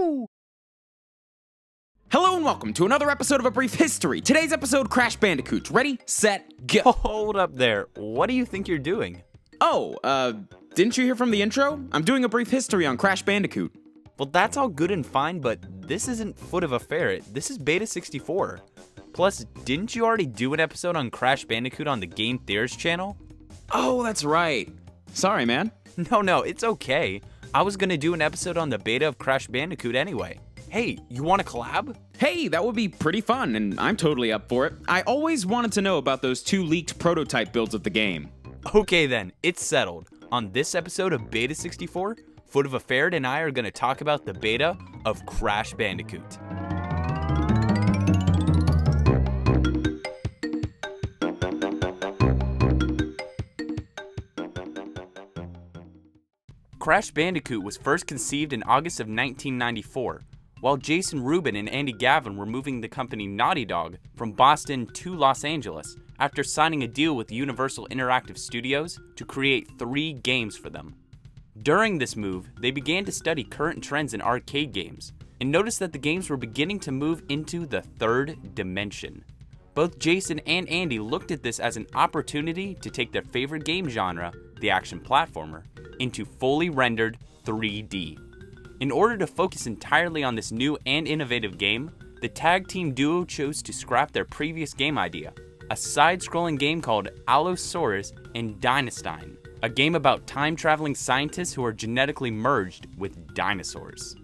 Woo! Hello and welcome to another episode of A Brief History. Today's episode, Crash Bandicoot. Ready, set, go. Hold up there. What do you think you're doing? Didn't you hear from the intro? I'm doing a brief history on Crash Bandicoot. Well, that's all good and fine, but this isn't FootofaFerret. This is Beta64. Plus, didn't you already do an episode on Crash Bandicoot on the Game Theorists channel? Oh, that's right. Sorry, man. No, it's okay. I was gonna do an episode on the beta of Crash Bandicoot anyway. Hey, you want to collab? Hey, that would be pretty fun, and I'm totally up for it. I always wanted to know about those two leaked prototype builds of the game. Okay then, it's settled. On this episode of Beta64, FootofaFerret and I are gonna talk about the beta of Crash Bandicoot. Crash Bandicoot was first conceived in August of 1994, while Jason Rubin and Andy Gavin were moving the company Naughty Dog from Boston to Los Angeles after signing a deal with Universal Interactive Studios to create 3 games for them. During this move, they began to study current trends in arcade games and noticed that the games were beginning to move into the third dimension. Both Jason and Andy looked at this as an opportunity to take their favorite game genre, the action platformer, into fully rendered 3D. In order to focus entirely on this new and innovative game, the tag team duo chose to scrap their previous game idea, a side-scrolling game called Allosaurus and Dynastine, a game about time-traveling scientists who are genetically merged with dinosaurs.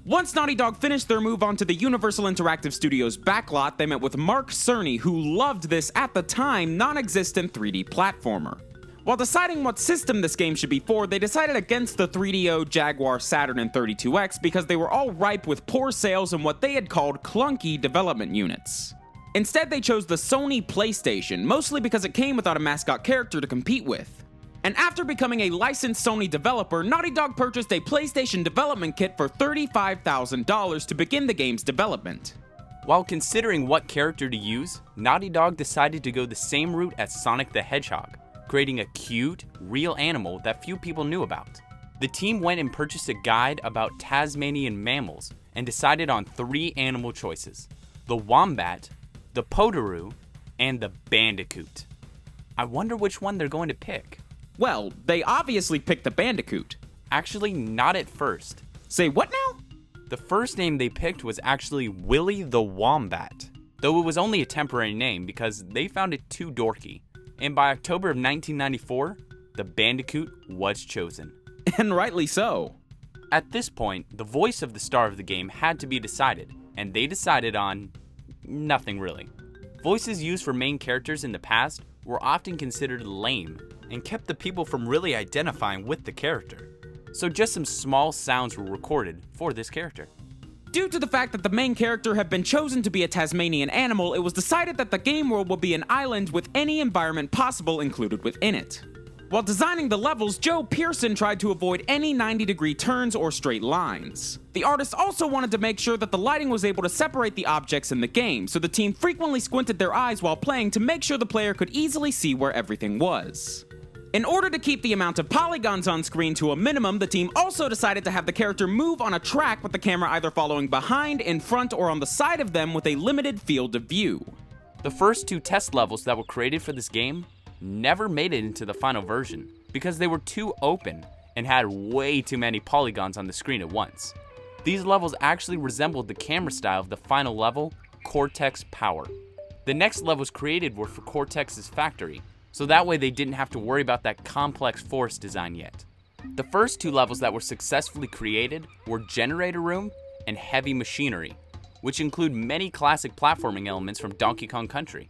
Once Naughty Dog finished their move onto the Universal Interactive Studios backlot, they met with Mark Cerny, who loved this, at the time, non-existent 3D platformer. While deciding what system this game should be for, they decided against the 3DO, Jaguar, Saturn, and 32X because they were all ripe with poor sales and what they had called clunky development units. Instead, they chose the Sony PlayStation, mostly because it came without a mascot character to compete with. And after becoming a licensed Sony developer, Naughty Dog purchased a PlayStation development kit for $35,000 to begin the game's development. While considering what character to use, Naughty Dog decided to go the same route as Sonic the Hedgehog, creating a cute, real animal that few people knew about. The team went and purchased a guide about Tasmanian mammals and decided on 3 animal choices: the wombat, the potoroo, and the bandicoot. I wonder which one they're going to pick. Well, they obviously picked the bandicoot. Actually, not at first. Say what now? The first name they picked was actually Willy the Wombat, though it was only a temporary name because they found it too dorky. And by October of 1994, the Bandicoot was chosen. And rightly so. At this point, the voice of the star of the game had to be decided, and they decided on nothing really. Voices used for main characters in the past were often considered lame and kept the people from really identifying with the character. So just some small sounds were recorded for this character. Due to the fact that the main character had been chosen to be a Tasmanian animal, it was decided that the game world will be an island with any environment possible included within it. While designing the levels, Joe Pearson tried to avoid any 90-degree turns or straight lines. The artist also wanted to make sure that the lighting was able to separate the objects in the game, so the team frequently squinted their eyes while playing to make sure the player could easily see where everything was. In order to keep the amount of polygons on screen to a minimum, the team also decided to have the character move on a track with the camera either following behind, in front, or on the side of them with a limited field of view. The first 2 test levels that were created for this game never made it into the final version because they were too open and had way too many polygons on the screen at once. These levels actually resembled the camera style of the final level, Cortex Power. The next levels created were for Cortex's factory, so that way they didn't have to worry about that complex forest design yet. The first 2 levels that were successfully created were Generator Room and Heavy Machinery, which include many classic platforming elements from Donkey Kong Country.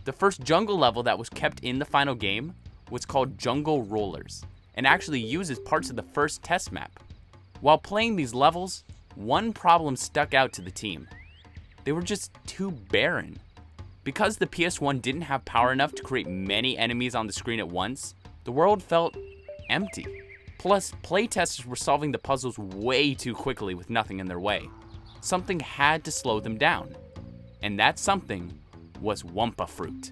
The first jungle level that was kept in the final game was called Jungle Rollers, and actually uses parts of the first test map. While playing these levels, one problem stuck out to the team. They were just too barren. Because the PS1 didn't have power enough to create many enemies on the screen at once, the world felt empty. Plus, playtesters were solving the puzzles way too quickly with nothing in their way. Something had to slow them down, and that something was Wumpa Fruit.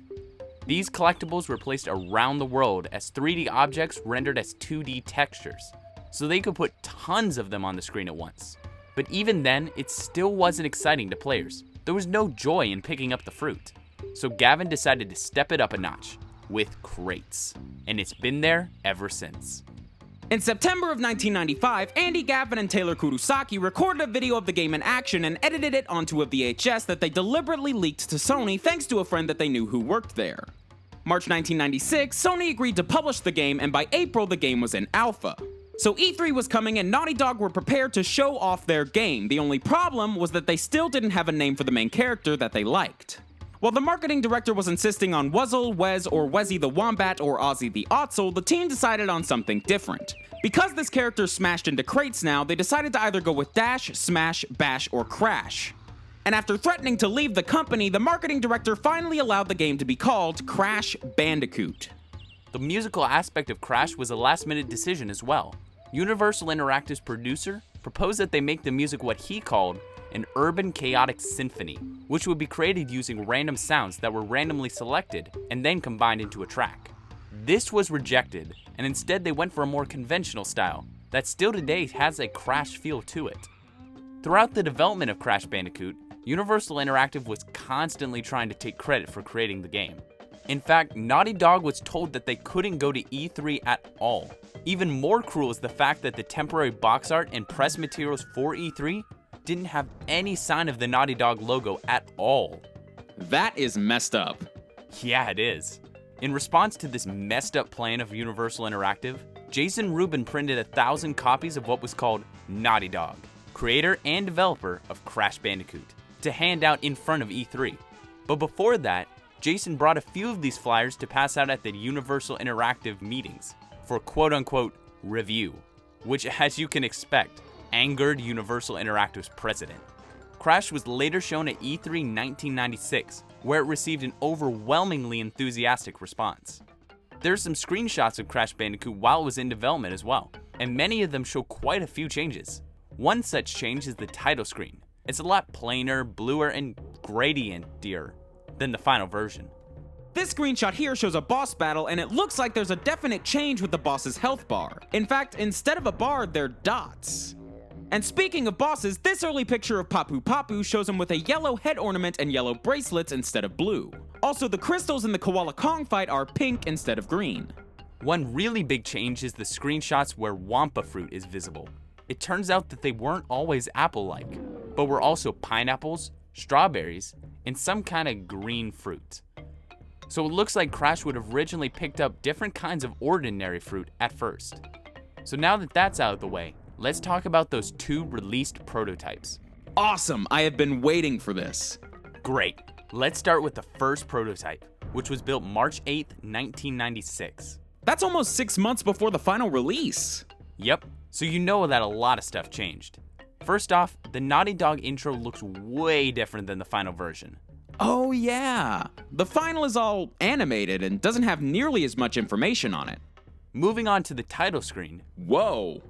These collectibles were placed around the world as 3D objects rendered as 2D textures, so they could put tons of them on the screen at once. But even then, it still wasn't exciting to players. There was no joy in picking up the fruit. So Gavin decided to step it up a notch with crates. And it's been there ever since. In September of 1995, Andy Gavin and Taylor Kurosaki recorded a video of the game in action and edited it onto a VHS that they deliberately leaked to Sony thanks to a friend that they knew who worked there. March 1996, Sony agreed to publish the game, and by April the game was in alpha. So E3 was coming and Naughty Dog were prepared to show off their game. The only problem was that they still didn't have a name for the main character that they liked. While the marketing director was insisting on Wuzzle, Wez, or Wezzy the Wombat or Ozzy the Otzel, the team decided on something different. Because this character smashed into crates now, they decided to either go with Dash, Smash, Bash, or Crash. And after threatening to leave the company, the marketing director finally allowed the game to be called Crash Bandicoot. The musical aspect of Crash was a last-minute decision as well. Universal Interactive's producer proposed that they make the music what he called an urban chaotic symphony, which would be created using random sounds that were randomly selected and then combined into a track. This was rejected, and instead they went for a more conventional style that still today has a Crash feel to it. Throughout the development of Crash Bandicoot, Universal Interactive was constantly trying to take credit for creating the game. In fact, Naughty Dog was told that they couldn't go to E3 at all. Even more cruel is the fact that the temporary box art and press materials for E3 didn't have any sign of the Naughty Dog logo at all. That is messed up. Yeah, it is. In response to this messed up plan of Universal Interactive, Jason Rubin printed 1,000 copies of what was called Naughty Dog, creator and developer of Crash Bandicoot, to hand out in front of E3. But before that, Jason brought a few of these flyers to pass out at the Universal Interactive meetings for quote-unquote review, which, as you can expect, angered Universal Interactive's president. Crash was later shown at E3 1996, where it received an overwhelmingly enthusiastic response. There's some screenshots of Crash Bandicoot while it was in development as well, and many of them show quite a few changes. One such change is the title screen. It's a lot plainer, bluer, and gradientier than the final version. This screenshot here shows a boss battle, and it looks like there's a definite change with the boss's health bar. In fact, instead of a bar, they're dots. And speaking of bosses, this early picture of Papu Papu shows him with a yellow head ornament and yellow bracelets instead of blue. Also, the crystals in the Koala Kong fight are pink instead of green. One really big change is the screenshots where Wampa fruit is visible. It turns out that they weren't always apple-like, but were also pineapples, strawberries, and some kind of green fruit. So it looks like Crash would have originally picked up different kinds of ordinary fruit at first. So now that that's out of the way, let's talk about those two released prototypes. Awesome! I have been waiting for this. Great. Let's start with the first prototype, which was built March 8th, 1996. That's almost 6 months before the final release. Yep, so you know that a lot of stuff changed. First off, the Naughty Dog intro looks way different than the final version. Oh yeah! The final is all animated and doesn't have nearly as much information on it. Moving on to the title screen. Whoa!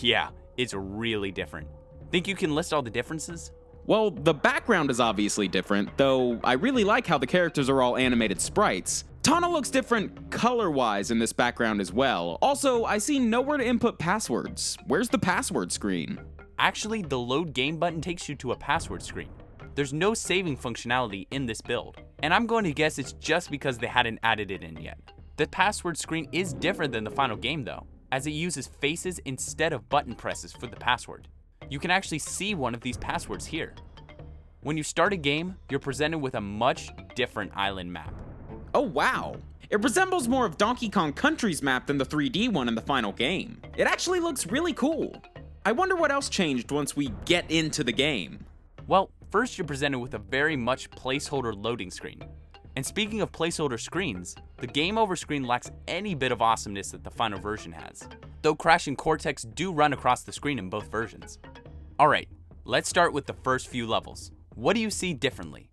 Yeah, it's really different. Think you can list all the differences? Well, the background is obviously different, though I really like how the characters are all animated sprites. Tana looks different color-wise in this background as well. Also, I see nowhere to input passwords. Where's the password screen? Actually, the load game button takes you to a password screen. There's no saving functionality in this build, and I'm going to guess it's just because they hadn't added it in yet. The password screen is different than the final game though, as it uses faces instead of button presses for the password. You can actually see one of these passwords here. When you start a game, you're presented with a much different island map. Oh wow! It resembles more of Donkey Kong Country's map than the 3D one in the final game. It actually looks really cool. I wonder what else changed once we get into the game. Well, first you're presented with a very much placeholder loading screen. And speaking of placeholder screens, the game over screen lacks any bit of awesomeness that the final version has, though Crash and Cortex do run across the screen in both versions. Alright, let's start with the first few levels. What do you see differently?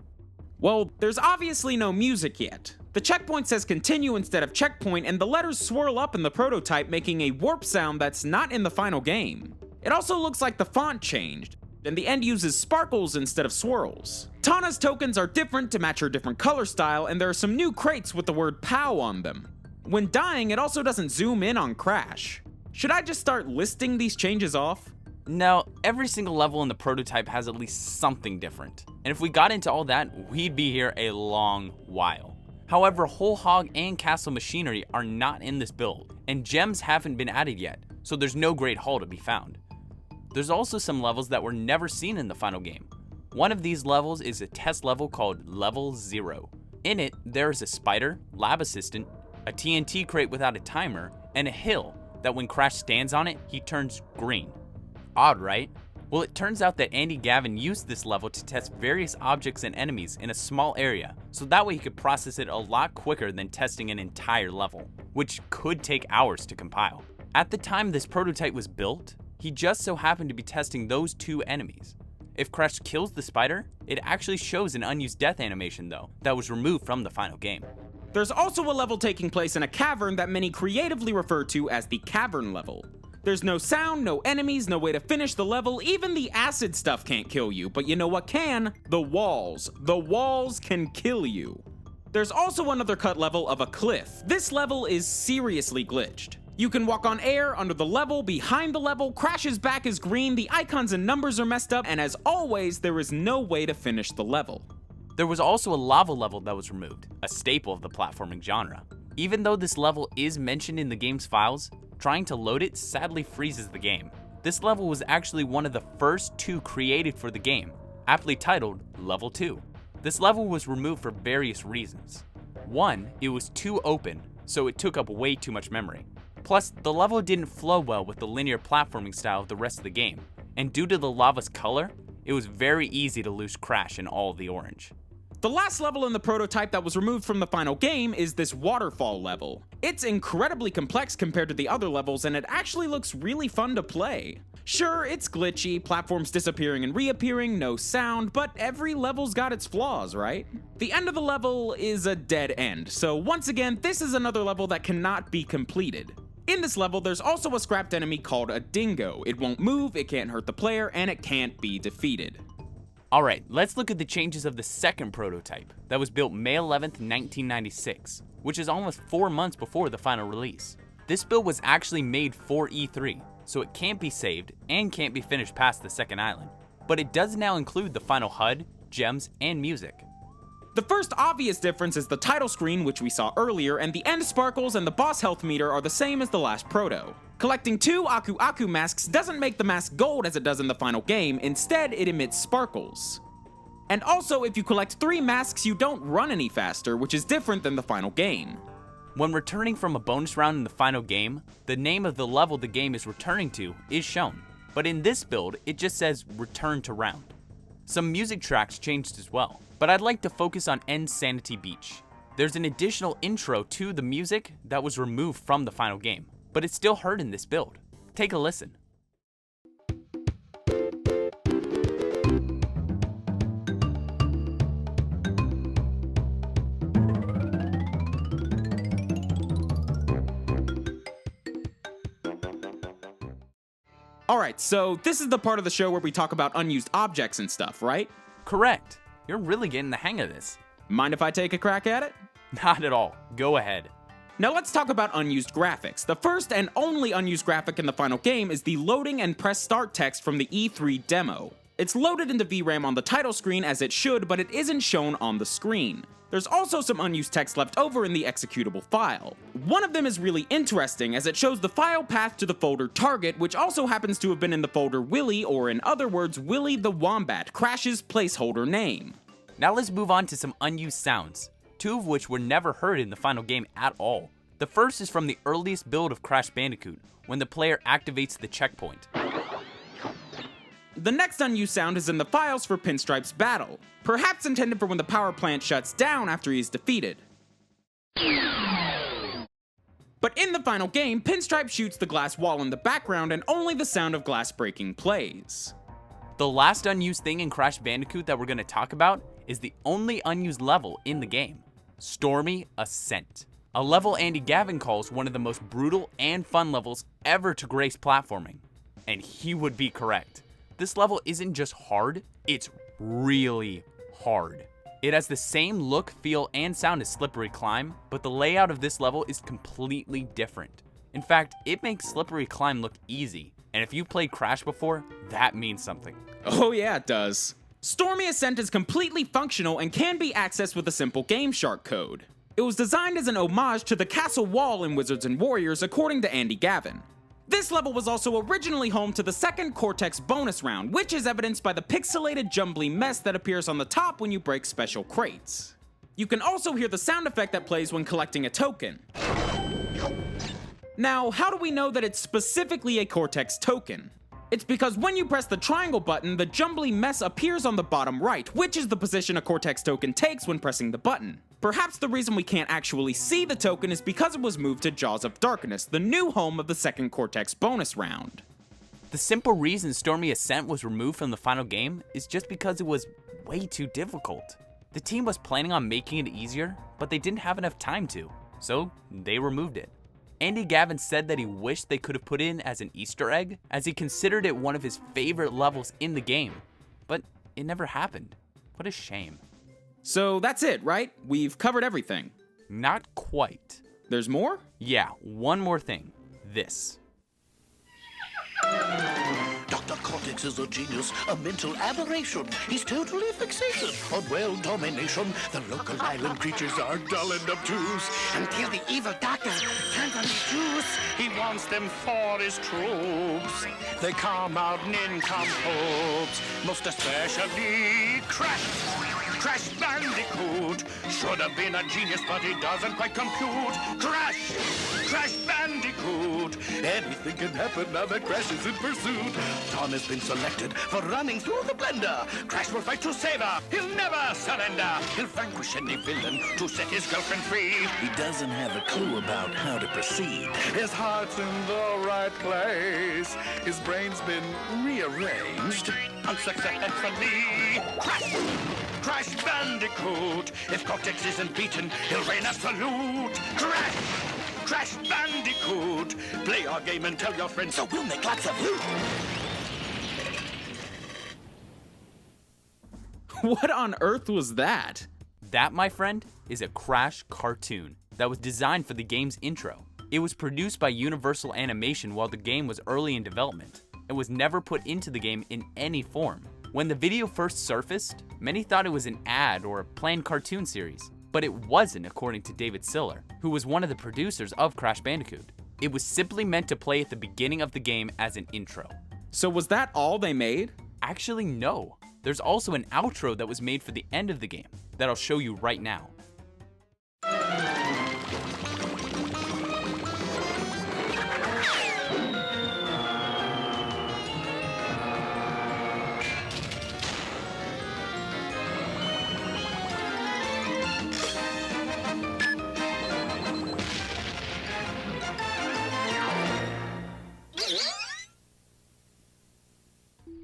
Well, there's obviously no music yet. The checkpoint says continue instead of checkpoint, and the letters swirl up in the prototype, making a warp sound that's not in the final game. It also looks like the font changed, and the end uses sparkles instead of swirls. Tana's tokens are different to match her different color style, and there are some new crates with the word POW on them. When dying, it also doesn't zoom in on Crash. Should I just start listing these changes off? No, every single level in the prototype has at least something different. And if we got into all that, we'd be here a long while. However, Whole Hog and Castle Machinery are not in this build, and gems haven't been added yet, so there's no Great Hall to be found. There's also some levels that were never seen in the final game. One of these levels is a test level called Level 0. In it, there is a spider, lab assistant, a TNT crate without a timer, and a hill that when Crash stands on it, he turns green. Odd, right? Well, it turns out that Andy Gavin used this level to test various objects and enemies in a small area, so that way he could process it a lot quicker than testing an entire level, which could take hours to compile. At the time this prototype was built, he just so happened to be testing those two enemies. If Crash kills the spider, it actually shows an unused death animation though, that was removed from the final game. There's also a level taking place in a cavern that many creatively refer to as the cavern level. There's no sound, no enemies, no way to finish the level, even the acid stuff can't kill you, but you know what can? The walls. The walls can kill you. There's also another cut level of a cliff. This level is seriously glitched. You can walk on air, under the level, behind the level, Crash's back is green, the icons and numbers are messed up, and as always, there is no way to finish the level. There was also a lava level that was removed, a staple of the platforming genre. Even though this level is mentioned in the game's files, trying to load it sadly freezes the game. This level was actually one of the first two created for the game, aptly titled Level 2. This level was removed for various reasons. One, it was too open, so it took up way too much memory. Plus, the level didn't flow well with the linear platforming style of the rest of the game, and due to the lava's color, it was very easy to lose Crash in all the orange. The last level in the prototype that was removed from the final game is this waterfall level. It's incredibly complex compared to the other levels, and it actually looks really fun to play. Sure, it's glitchy, platforms disappearing and reappearing, no sound, but every level's got its flaws, right? The end of the level is a dead end, so once again, this is another level that cannot be completed. In this level, there's also a scrapped enemy called a dingo. It won't move, it can't hurt the player, and it can't be defeated. Alright, let's look at the changes of the second prototype that was built May 11th, 1996, which is almost 4 months before the final release. This build was actually made for E3, so it can't be saved and can't be finished past the second island, but it does now include the final HUD, gems, and music. The first obvious difference is the title screen, which we saw earlier, and the end sparkles and the boss health meter are the same as the last proto. Collecting 2 Aku Aku masks doesn't make the mask gold as it does in the final game, instead it emits sparkles. And also, if you collect 3 masks, you don't run any faster, which is different than the final game. When returning from a bonus round in the final game, the name of the level the game is returning to is shown, but in this build, it just says return to round. Some music tracks changed as well, but I'd like to focus on End Sanity Beach. There's an additional intro to the music that was removed from the final game, but it's still heard in this build. Take a listen. Alright, so this is the part of the show where we talk about unused objects and stuff, right? Correct. You're really getting the hang of this. Mind if I take a crack at it? Not at all. Go ahead. Now let's talk about unused graphics. The first and only unused graphic in the final game is the loading and press start text from the E3 demo. It's loaded into VRAM on the title screen as it should, but it isn't shown on the screen. There's also some unused text left over in the executable file. One of them is really interesting as it shows the file path to the folder target, which also happens to have been in the folder Willy, or in other words, Willy the Wombat, Crash's placeholder name. Now let's move on to some unused sounds, 2 of which were never heard in the final game at all. The first is from the earliest build of Crash Bandicoot, when the player activates the checkpoint. The next unused sound is in the files for Pinstripe's battle, perhaps intended for when the power plant shuts down after he is defeated. But in the final game, Pinstripe shoots the glass wall in the background and only the sound of glass breaking plays. The last unused thing in Crash Bandicoot that we're going to talk about is the only unused level in the game, Stormy Ascent. A level Andy Gavin calls one of the most brutal and fun levels ever to grace platforming. And he would be correct. This level isn't just hard, it's really hard. It has the same look, feel, and sound as Slippery Climb, but the layout of this level is completely different. In fact, it makes Slippery Climb look easy, And if you've played Crash before, that means something. Oh yeah, it does. Stormy Ascent is completely functional and can be accessed with a simple GameShark code. It was designed as an homage to the castle wall in Wizards and Warriors, according to Andy Gavin. This level was also originally home to the second Cortex bonus round, which is evidenced by the pixelated jumbly mess that appears on the top when you break special crates. You can also hear the sound effect that plays when collecting a token. Now, how do we know that it's specifically a Cortex token? It's because when you press the triangle button, the jumbly mess appears on the bottom right, which is the position a Cortex token takes when pressing the button. Perhaps the reason we can't actually see the token is because it was moved to Jaws of Darkness, the new home of the second Cortex bonus round. The simple reason Stormy Ascent was removed from the final game is just because it was way too difficult. The team was planning on making it easier, but they didn't have enough time to, so they removed it. Andy Gavin said that he wished they could have put it in as an Easter egg, as he considered it one of his favorite levels in the game. But it never happened. What a shame. So that's it, right? We've covered everything. Not quite. There's more? Yeah, one more thing. This. Dr. Cortex is a genius, a mental aberration. He's totally fixated on world domination. The local island creatures are dull and obtuse. Until the evil doctor turns on his juice, he wants them for his troops. They come out nincompoops, most especially Crash Bandicoot. Should have been a genius, but he doesn't quite compute. Crash Bandicoot. Anything can happen now that Crash is in pursuit. Tom has been selected for running through the blender. Crash will fight to save her. He'll never surrender. He'll vanquish any villain to set his girlfriend free. He doesn't have a clue about how to proceed. His heart's in the right place. His brain's been rearranged unsuccessfully. Crash Bandicoot. If Cortex isn't beaten, he'll reign absolute. Crash Bandicoot. Play our game and tell your friends so we'll make lots of loot. What on earth was that? That, my friend, is a Crash cartoon that was designed for the game's intro. It was produced by Universal Animation while the game was early in development, and was never put into the game in any form. When the video first surfaced, many thought it was an ad or a planned cartoon series, but it wasn't, according to David Siller, who was one of the producers of Crash Bandicoot. It was simply meant to play at the beginning of the game as an intro. So was that all they made? Actually, no. There's also an outro that was made for the end of the game that I'll show you right now.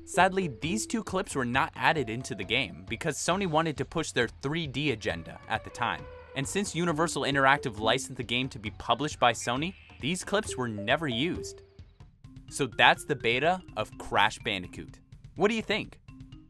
Sadly, these two clips were not added into the game because Sony wanted to push their 3D agenda at the time. And since Universal Interactive licensed the game to be published by Sony, these clips were never used. So that's the beta of Crash Bandicoot. What do you think?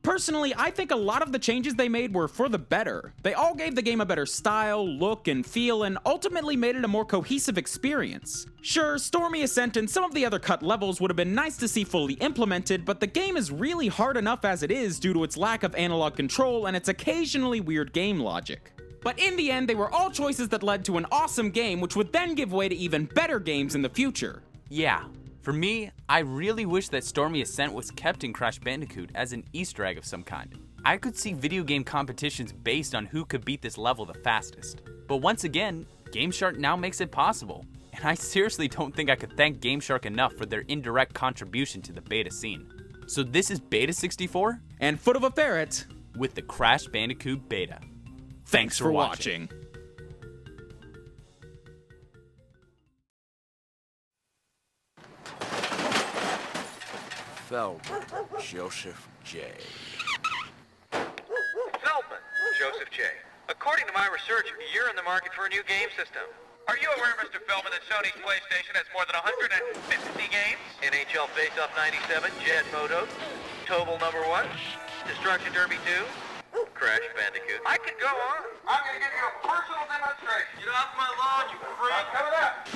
Personally, I think a lot of the changes they made were for the better. They all gave the game a better style, look, and feel, and ultimately made it a more cohesive experience. Sure, Stormy Ascent and some of the other cut levels would have been nice to see fully implemented, but the game is really hard enough as it is due to its lack of analog control and its occasionally weird game logic. But in the end, they were all choices that led to an awesome game, which would then give way to even better games in the future. Yeah. For me, I really wish that Stormy Ascent was kept in Crash Bandicoot as an Easter egg of some kind. I could see video game competitions based on who could beat this level the fastest. But once again, GameShark now makes it possible. And I seriously don't think I could thank GameShark enough for their indirect contribution to the beta scene. So this is Beta64 and FootofaFerret with the Crash Bandicoot beta. Thanks for watching. Feldman, Joseph J. Feldman, Joseph J. According to my research, you're in the market for a new game system. Are you aware, Mr. Feldman, that Sony's PlayStation has more than 150 games? NHL Face-Off 97, Jet Moto, Tobal number 1, Destruction Derby 2, Crash Bandicoot. I could go on. I'm going to give you a personal demonstration. Get off my lawn, you freak. Coming up.